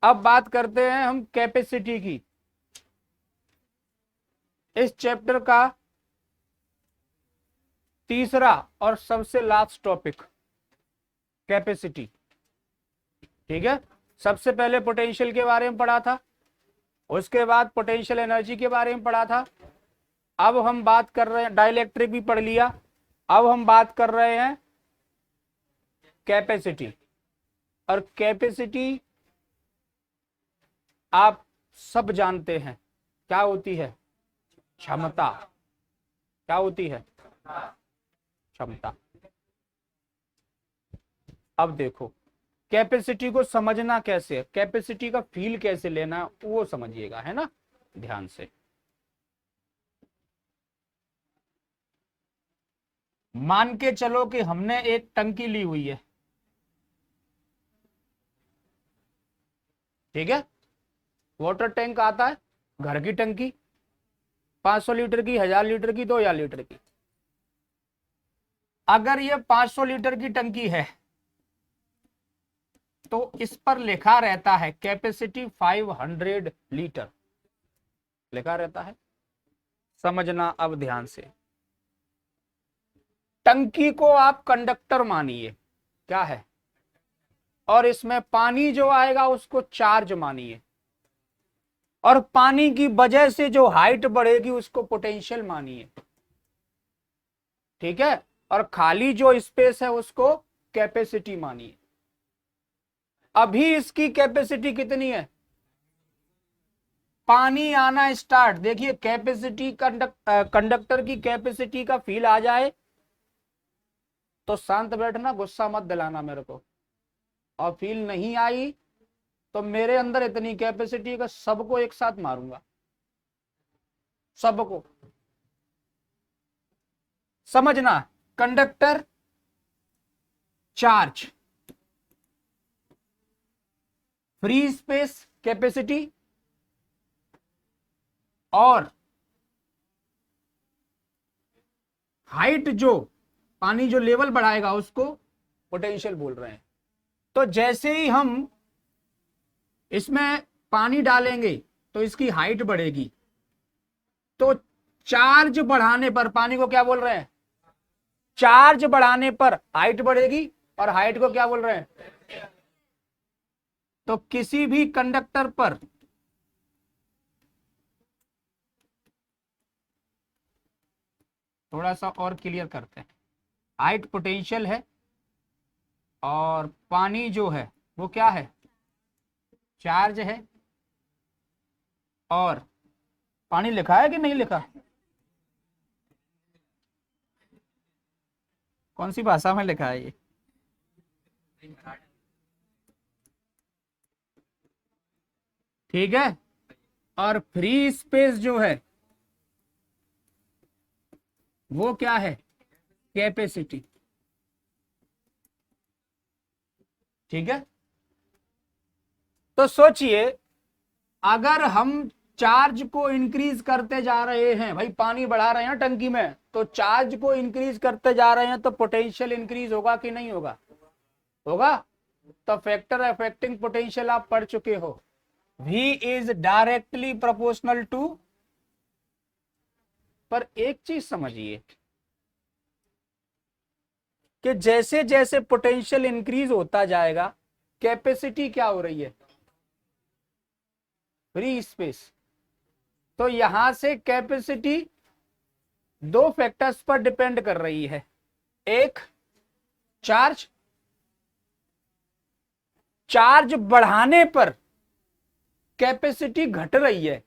अब बात करते हैं हम कैपेसिटी की। इस चैप्टर का तीसरा और सबसे लास्ट टॉपिक कैपेसिटी। ठीक है, सबसे पहले पोटेंशियल के बारे में पढ़ा था, उसके बाद पोटेंशियल एनर्जी के बारे में पढ़ा था। अब हम बात कर रहे हैं, डाइलेक्ट्रिक भी पढ़ लिया। अब हम बात कर रहे हैं कैपेसिटी। और कैपेसिटी आप सब जानते हैं क्या होती है? क्षमता। क्या होती है? क्षमता। अब देखो कैपेसिटी को समझना कैसे है, कैपेसिटी का फील कैसे लेना है वो समझिएगा, है ना, ध्यान से। मान के चलो कि हमने एक टंकी ली हुई है, ठीक है, वाटर टैंक आता है, घर की टंकी, 500 लीटर की, 1000 लीटर की, 2000 लीटर की। अगर ये 500 लीटर की टंकी है तो इस पर लिखा रहता है कैपेसिटी 500 लीटर लिखा रहता है। समझना अब ध्यान से, टंकी को आप कंडक्टर मानिए, क्या है, और इसमें पानी जो आएगा उसको चार्ज मानिए, और पानी की वजह से जो हाइट बढ़ेगी उसको पोटेंशियल मानिए, ठीक है, और खाली जो स्पेस है उसको कैपेसिटी मानिए। अभी इसकी कैपेसिटी कितनी है? पानी आना स्टार्ट, देखिए कैपेसिटी कंडक्टर की कैपेसिटी का फील आ जाए तो शांत बैठना, गुस्सा मत दिलाना मेरे को, और फील नहीं आई तो मेरे अंदर इतनी कैपेसिटी का सबको एक साथ मारूंगा, सबको। समझना, conductor charge, free space capacity, और हाइट जो पानी जो लेवल बढ़ाएगा उसको पोटेंशियल बोल रहे हैं। तो जैसे ही हम इसमें पानी डालेंगे तो इसकी हाइट बढ़ेगी, तो चार्ज बढ़ाने पर पानी को क्या बोल रहे हैं? चार्ज बढ़ाने पर हाइट बढ़ेगी, और हाइट को क्या बोल रहे हैं? तो किसी भी कंडक्टर पर थोड़ा सा और क्लियर करते हैं, हाइट पोटेंशियल है और पानी जो है वो क्या है? चार्ज है। और पानी लिखा है कि नहीं लिखा? कौन सी भाषा में लिखा है ये? ठीक है, और फ्री स्पेस जो है वो क्या है? कैपेसिटी। ठीक है, तो सोचिए अगर हम चार्ज को इंक्रीज करते जा रहे हैं, भाई पानी बढ़ा रहे हैं टंकी में, तो चार्ज को इंक्रीज करते जा रहे हैं तो पोटेंशियल इंक्रीज होगा कि नहीं होगा? होगा। तो फैक्टर अफेक्टिंग पोटेंशियल आप पढ़ चुके हो, V is directly proportional to. पर एक चीज समझिए कि जैसे जैसे पोटेंशियल इंक्रीज होता जाएगा कैपेसिटी क्या हो रही है? Free space. तो यहां से कैपेसिटी दो फैक्टर्स पर डिपेंड कर रही है, एक चार्ज, चार्ज बढ़ाने पर कैपेसिटी घट रही है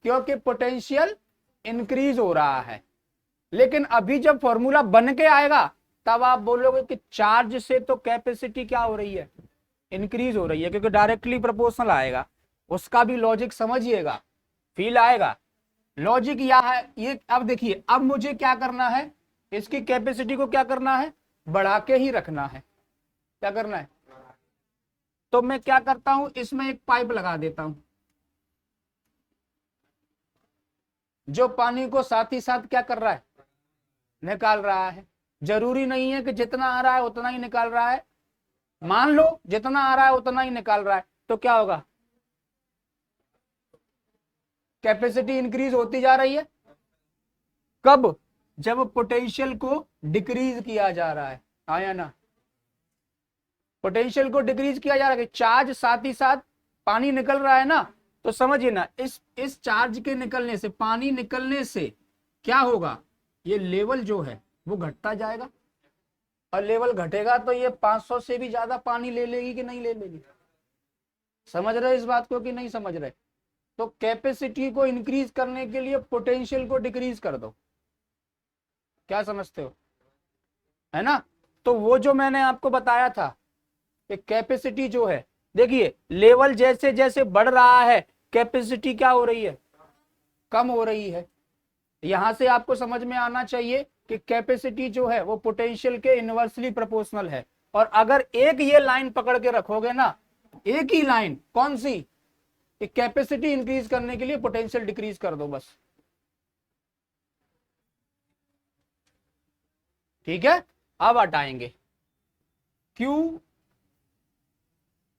क्योंकि पोटेंशियल इंक्रीज हो रहा है। लेकिन अभी जब फॉर्मूला बन के आएगा तब आप बोलोगे कि चार्ज से तो कैपेसिटी क्या हो रही है? इंक्रीज हो रही है, क्योंकि डायरेक्टली प्रोपोर्शनल आएगा। उसका भी लॉजिक समझिएगा, फील आएगा। लॉजिक यह है, ये अब देखिए, अब मुझे क्या करना है, इसकी कैपेसिटी को क्या करना है? बढ़ा के ही रखना है। क्या करना है? तो मैं क्या करता हूं, इसमें एक पाइप लगा देता हूं जो पानी को साथ ही साथ क्या कर रहा है? निकाल रहा है। जरूरी नहीं है कि जितना आ रहा है उतना ही निकाल रहा है, मान लो जितना आ रहा है उतना ही निकाल रहा है, तो क्या होगा? कैपेसिटी इंक्रीज होती जा रही है। कब? जब पोटेंशियल को डिक्रीज किया जा रहा है, आया ना, पोटेंशियल को डिक्रीज किया जा रहा है, चार्ज साथ ही साथ पानी निकल रहा है ना, तो समझिए ना, इस चार्ज के निकलने से, पानी निकलने से क्या होगा, ये लेवल जो है वो घटता जाएगा, और लेवल घटेगा तो ये 500 से भी ज्यादा पानी ले लेगी कि नहीं ले लेगी? समझ रहे इस बात को कि नहीं समझ रहे? तो कैपेसिटी को इंक्रीज करने के लिए पोटेंशियल को डिक्रीज कर दो, क्या समझते हो, है ना? तो वो जो मैंने आपको बताया था कि कैपेसिटी जो है, देखिए लेवल जैसे जैसे बढ़ रहा है कैपेसिटी क्या हो रही है, कम हो रही है। यहां से आपको समझ में आना चाहिए कि कैपेसिटी जो है वो पोटेंशियल के इनवर्सली प्रोपोर्शनल है। और अगर एक ये लाइन पकड़ के रखोगे ना, एक ही लाइन, कौन सी, कि कैपेसिटी इंक्रीज करने के लिए पोटेंशियल डिक्रीज कर दो बस, ठीक है। अब हटाएंगे Q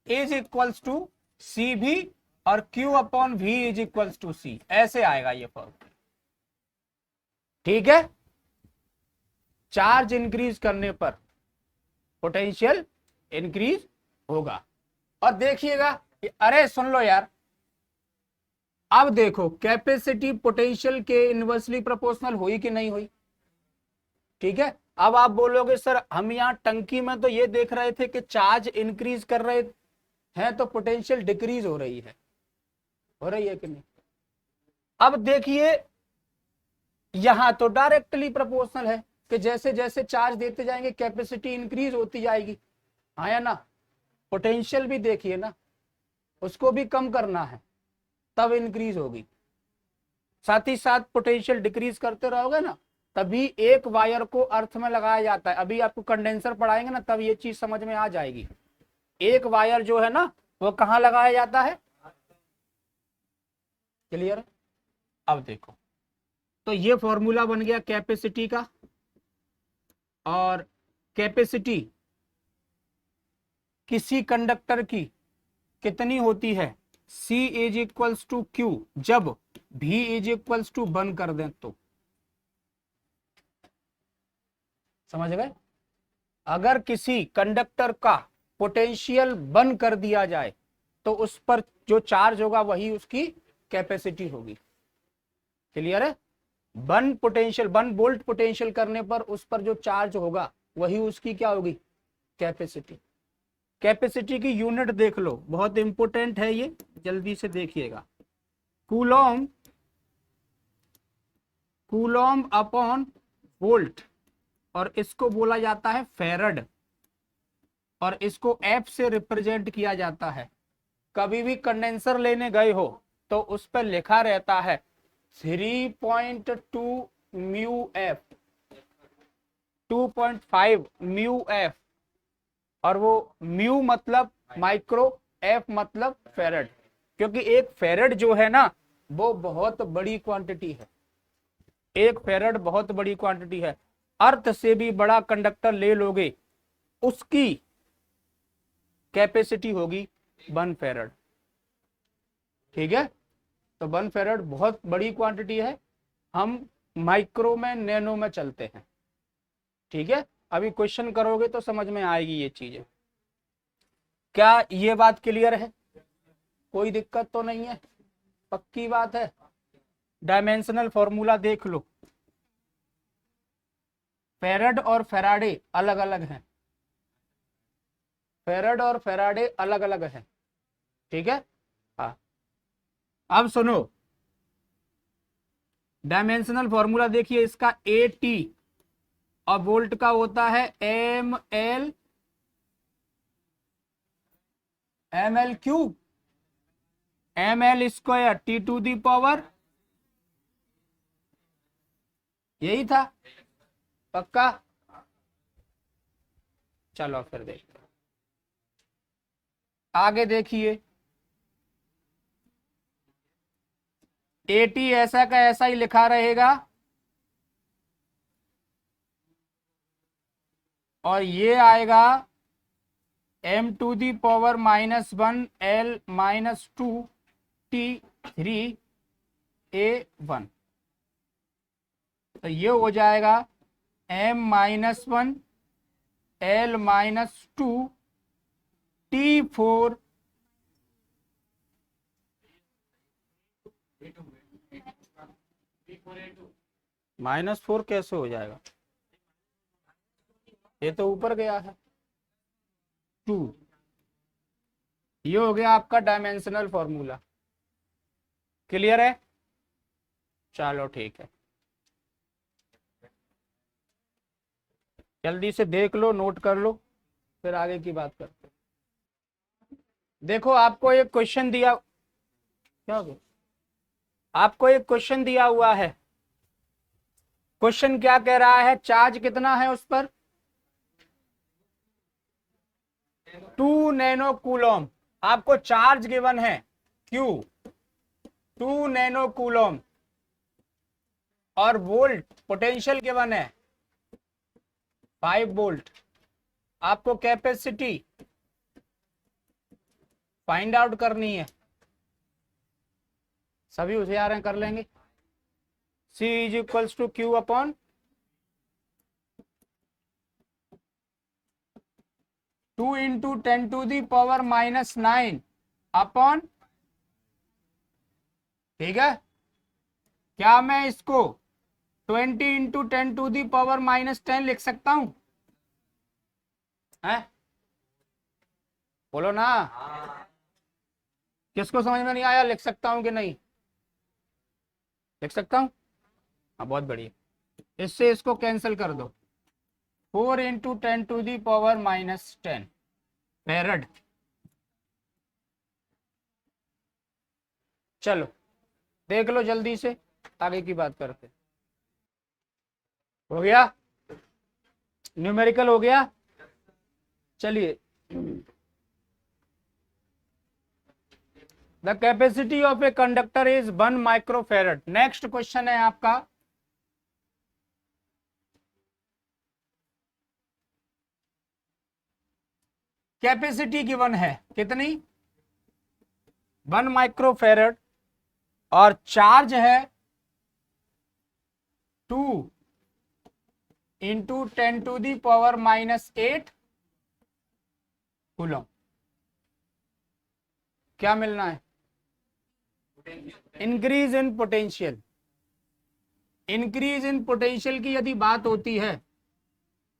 is equals to C भी और Q upon V is equals to C, ऐसे आएगा ये फॉर्मूला, ठीक है। चार्ज इंक्रीज करने पर पोटेंशियल इंक्रीज होगा। और देखिएगा, अरे सुन लो यार, अब देखो कैपेसिटी पोटेंशियल के इनवर्सली प्रोपोर्शनल हुई कि नहीं हुई, ठीक है। अब आप बोलोगे सर हम यहाँ टंकी में तो ये देख रहे थे कि चार्ज इंक्रीज कर रहे हैं तो पोटेंशियल डिक्रीज हो रही है कि नहीं? अब देखिए यहां तो डायरेक्टली प्रोपोर्शनल है कि जैसे जैसे चार्ज देते जाएंगे कैपेसिटी इंक्रीज होती जाएगी, हाँ या ना? पोटेंशियल भी देखिए ना, उसको भी कम करना है तब इंक्रीज होगी, साथ ही साथ पोटेंशियल डिक्रीज करते रहोगे ना, तभी एक वायर को अर्थ में लगाया जाता है। अभी आपको कंडेंसर पढ़ाएंगे ना तब ये चीज समझ में आ जाएगी। एक वायर जो है ना वो कहाँ लगाया जाता है, क्लियर? अब देखो, तो ये फॉर्मूला बन गया कैपेसिटी का, और कैपेसिटी किसी कंडक्टर की कितनी होती है, C is equals to Q, जब V इज इक्वल्स टू 1 कर दें तो, समझ गए? अगर किसी कंडक्टर का पोटेंशियल 1 कर दिया जाए तो उस पर जो चार्ज होगा वही उसकी कैपेसिटी होगी, क्लियर है? 1 वोल्ट पोटेंशियल करने पर उस पर जो चार्ज होगा वही उसकी क्या होगी, कैपेसिटी। कैपेसिटी की यूनिट देख लो, बहुत इंपॉर्टेंट है ये, जल्दी से देखिएगा। कूलॉम अपॉन वोल्ट, और इसको बोला जाता है फैरड, और इसको F से रिप्रेजेंट किया जाता है। कभी भी कंडेंसर लेने गए हो तो उस पर लिखा रहता है 3.2 म्यू एफ, 2.5 म्यू एफ, और वो म्यू मतलब माइक्रो, एफ मतलब फेरड, क्योंकि एक फेरड जो है ना वो बहुत बड़ी क्वांटिटी है, एक फेरड बहुत बड़ी क्वांटिटी है। अर्थ से भी बड़ा कंडक्टर ले लोगे उसकी कैपेसिटी होगी 1 फेरड, ठीक है। तो 1 फेरड बहुत बड़ी क्वांटिटी है, हम माइक्रो में, नैनो में चलते हैं, ठीक है। अभी क्वेश्चन करोगे तो समझ में आएगी ये चीजें। क्या ये बात क्लियर है? कोई दिक्कत तो नहीं है, पक्की बात है? डायमेंशनल फॉर्मूला देख लो, फेरड और फेराडे अलग अलग हैं, फेरड और फेराडे अलग अलग हैं, ठीक है। हाँ, अब सुनो, डायमेंशनल फॉर्मूला देखिए, इसका AT और वोल्ट का होता है ml cube, ml square T to the power, यही था, पक्का? चलो फिर देखते आगे, देखिए AT ऐसा का ऐसा ही लिखा रहेगा, और ये आएगा m to the power -1 L -2 T3 A1, तो ये हो जाएगा M-1 L-2 T4 -4 कैसे हो जाएगा, ये तो ऊपर गया है 2। ये हो गया आपका डायमेंशनल फॉर्मूला। क्लियर है? चलो ठीक है, जल्दी से देख लो, नोट कर लो, फिर आगे की बात करते हैं। देखो आपको एक क्वेश्चन दिया, क्या हो गया, आपको एक क्वेश्चन दिया हुआ है। क्वेश्चन क्या कह रहा है, चार्ज कितना है उस पर, 2 नैनो कूलम। आपको चार्ज गिवन है Q 2 नैनो कूलम और वोल्ट पोटेंशियल गिवन है 5 वोल्ट। आपको कैपेसिटी फाइंड आउट करनी है। सभी होशियार हैं, कर लेंगे। C is equals to Q upon 2 into 10⁻⁻9 upon, ठीक है, क्या मैं इसको 20 इंटू 10⁻⁻10 लिख सकता हूं? है, बोलो ना। किसको समझ में नहीं आया, लिख सकता हूं कि नहीं? लिख सकता हूं, हाँ बहुत बढ़िया। इससे इसको कैंसिल कर दो, 4 इंटू 10⁻⁻10 फैरड। चलो देख लो जल्दी से, आगे की बात करते। हो गया, न्यूमेरिकल हो गया। चलिए, the capacity of a conductor is 1 microfarad. Next question है आपका, कैपेसिटी गिवन है कितनी, 1 माइक्रोफैरड, और चार्ज है 2 इंटू 10⁻⁻8 कूलम। क्या मिलना है, increase in potential. Increase in potential की यदि बात होती है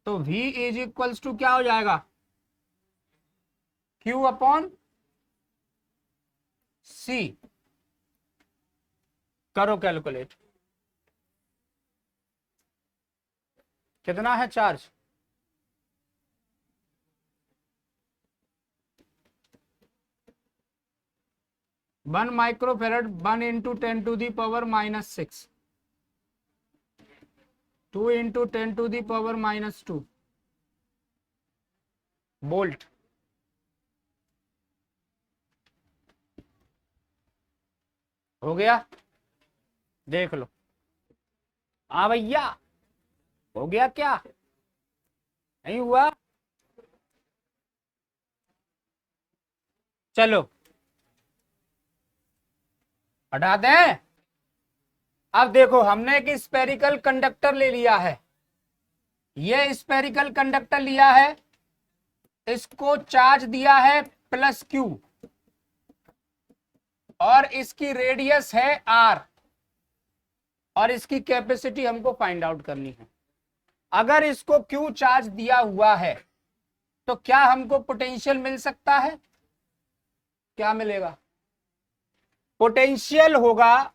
तो V इज इक्वल्स टू क्या हो जाएगा, Q अपॉन C। करो कैलकुलेट, कितना है charge, one microfarad 1 into 10⁻⁻6, 2 into 10⁻⁻2 volt. हो गया, देख लो। हाँ भैया, हो गया क्या, नहीं हुआ? चलो हटा दें। अब देखो, हमने एक स्पेरिकल कंडक्टर ले लिया है, ये स्पेरिकल कंडक्टर लिया है, इसको चार्ज दिया है +Q, और इसकी रेडियस है R, और इसकी कैपेसिटी हमको फाइंड आउट करनी है। अगर इसको Q चार्ज दिया हुआ है तो क्या हमको पोटेंशियल मिल सकता है? क्या मिलेगा, पोटेंशियल होगा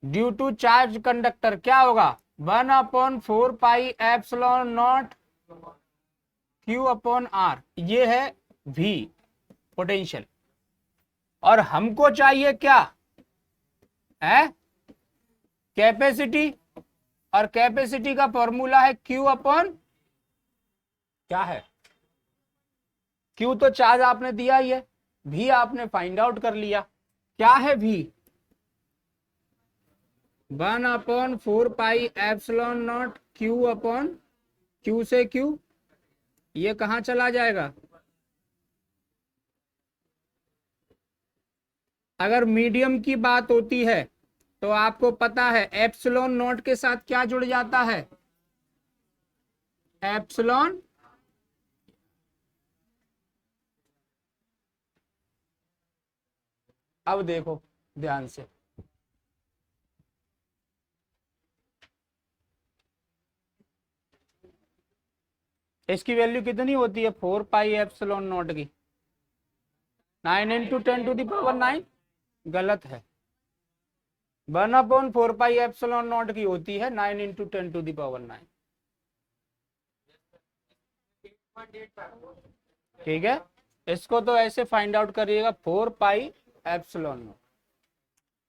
ड्यू टू चार्ज कंडक्टर, क्या होगा, 1/4πε0 Q/R। ये है V पोटेंशियल, और हमको चाहिए क्या है, कैपेसिटी, और कैपेसिटी का फॉर्मूला है Q/, क्या है, Q तो चार्ज आपने दिया ही है, V आपने फाइंड आउट कर लिया। क्या है V, 1/4πε0 Q अपॉन Q से Q, ये कहाँ चला जाएगा? अगर मीडियम की बात होती है तो आपको पता है एप्सिलॉन नॉट के साथ क्या जुड़ जाता है? एप्सिलॉन अब देखो ध्यान से, इसकी वैल्यू कितनी होती है 4πε0 की? 9 × 10⁻⁹ गलत है। 1/4πε0 की होती है 9 × 10⁻⁹। ठीक है, इसको तो ऐसे फाइंड आउट करिएगा 4πε0।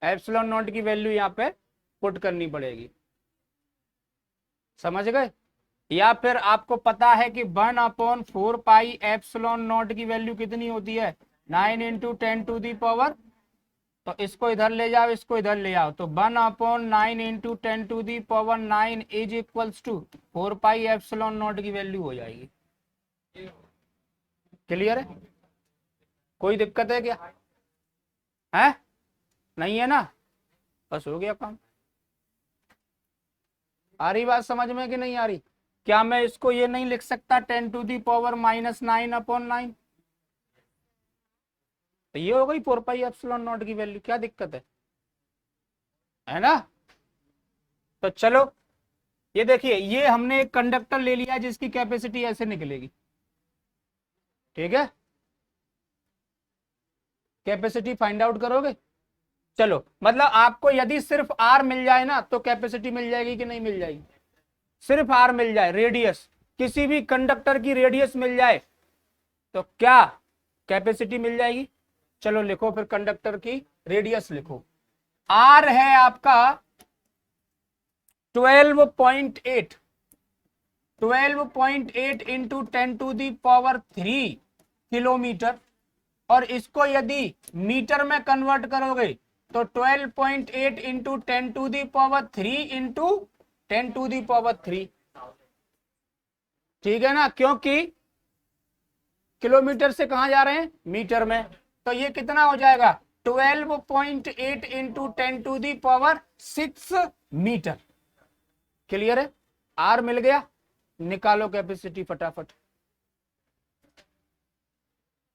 एप्सिलॉन नॉट की वैल्यू यहाँ पे पुट करनी पड़ेगी, समझ गए? या फिर आपको पता है कि 1/4πε0 की वैल्यू कितनी होती है? 9 × 10⁻⁴। तो इसको इधर ले जाओ, इसको इधर ले आओ, तो 1/9 × 10⁻⁹ इज इक्वल्स टू 4πε0 की वैल्यू हो जाएगी। क्लियर है? कोई दिक्कत है क्या? है? नहीं है ना? बस हो गया काम। आ रही बात समझ में कि नहीं आ रही? क्या मैं इसको ये नहीं लिख सकता 10⁻⁻⁹/9? तो ये हो गई 4πε0 की वैल्यू, क्या दिक्कत है ना? तो चलो ये देखिए, ये हमने एक कंडक्टर ले लिया जिसकी कैपेसिटी ऐसे निकलेगी। ठीक है, कैपेसिटी फाइंड आउट करोगे? चलो, मतलब आपको यदि सिर्फ आर मिल जाए ना तो कैपेसिटी मिल जाएगी कि नहीं मिल जाएगी? सिर्फ आर मिल जाए, रेडियस, किसी भी कंडक्टर की रेडियस मिल जाए तो क्या कैपेसिटी मिल जाएगी? चलो लिखो फिर कंडक्टर की रेडियस लिखो। आर है आपका 12.8 इंटू 10⁻³ किलोमीटर, और इसको यदि मीटर में कन्वर्ट करोगे तो 12.8 इंटू 10⁻³ इंटू 10⁻³। ठीक है ना? क्योंकि किलोमीटर से कहां जा रहे हैं? मीटर में। तो ये कितना हो जाएगा? 12.8 इंटू 10⁻⁶ मीटर। क्लियर है? आर मिल गया, निकालो कैपेसिटी फटाफट।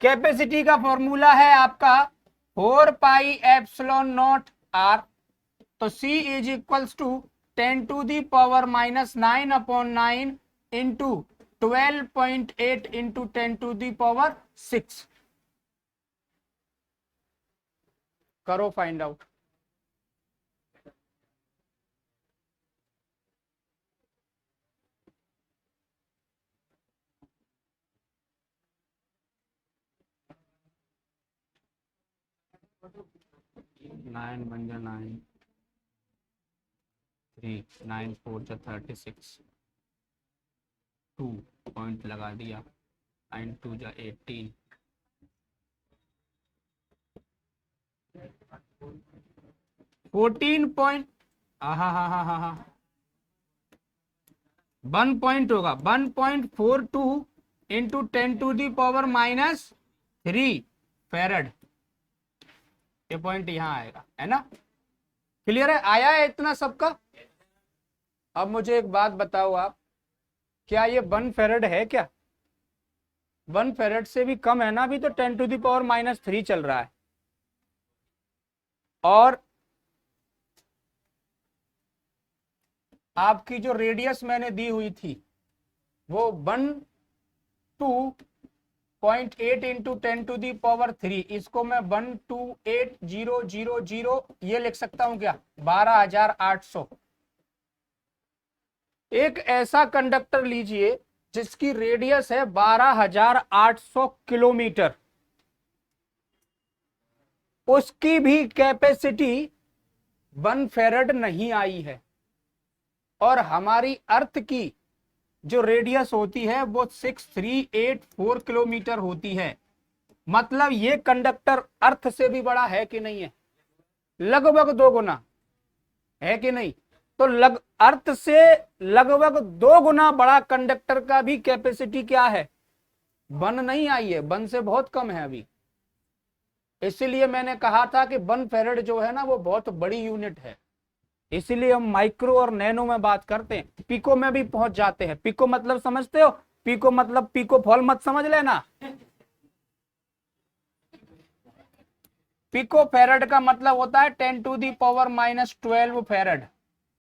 कैपेसिटी का फॉर्मूला है आपका 4πε0 आर। तो C is equals to 10⁻⁹/9 into 12.8 into 10⁻⁶। करो फाइंड आउट। नाइन 9 3 9 4 36 2 पॉइंट लगा दिया, 9 2 18 14 पॉइंट, हाँ 1 पॉइंट होगा 1.42 इंटू 10⁻³ फेरेड। ये पॉइंट यहाँ आएगा, है ना? क्लियर है? आया है इतना सबका? अब मुझे एक बात बताओ आप, क्या ये 1 फेरेड है क्या? 1 फेरेड से भी कम है ना, अभी तो 10⁻³ चल रहा है। और आपकी जो रेडियस मैंने दी हुई थी वो 12.8 इंटू 10⁻³ इसको मैं 128,000 ये लिख सकता हूं क्या? 12,800। एक ऐसा कंडक्टर लीजिए जिसकी रेडियस है 12,800 किलोमीटर, उसकी भी कैपेसिटी 1 फेरेड नहीं आई है, और हमारी अर्थ की जो रेडियस होती है वो 6384 किलोमीटर होती है। मतलब ये कंडक्टर अर्थ से भी बड़ा है कि नहीं है? लगभग 2 गुना। है कि नहीं? तो अर्थ से लगभग 2 गुना बड़ा कंडक्टर का भी कैपेसिटी क्या है, बन नहीं आई है, बन से बहुत कम है अभी। इसीलिए मैंने कहा था कि 1 फेरेड जो है ना वो बहुत बड़ी यूनिट है। इसीलिए हम माइक्रो और नैनो में बात करते हैं, पिको में भी पहुंच जाते हैं। पिको मतलब समझते हो? पिको मतलब पिको फॉल मत समझ लेना। पिको फेरेड का मतलब होता है 10 टू दी पावर -12 फेरेड।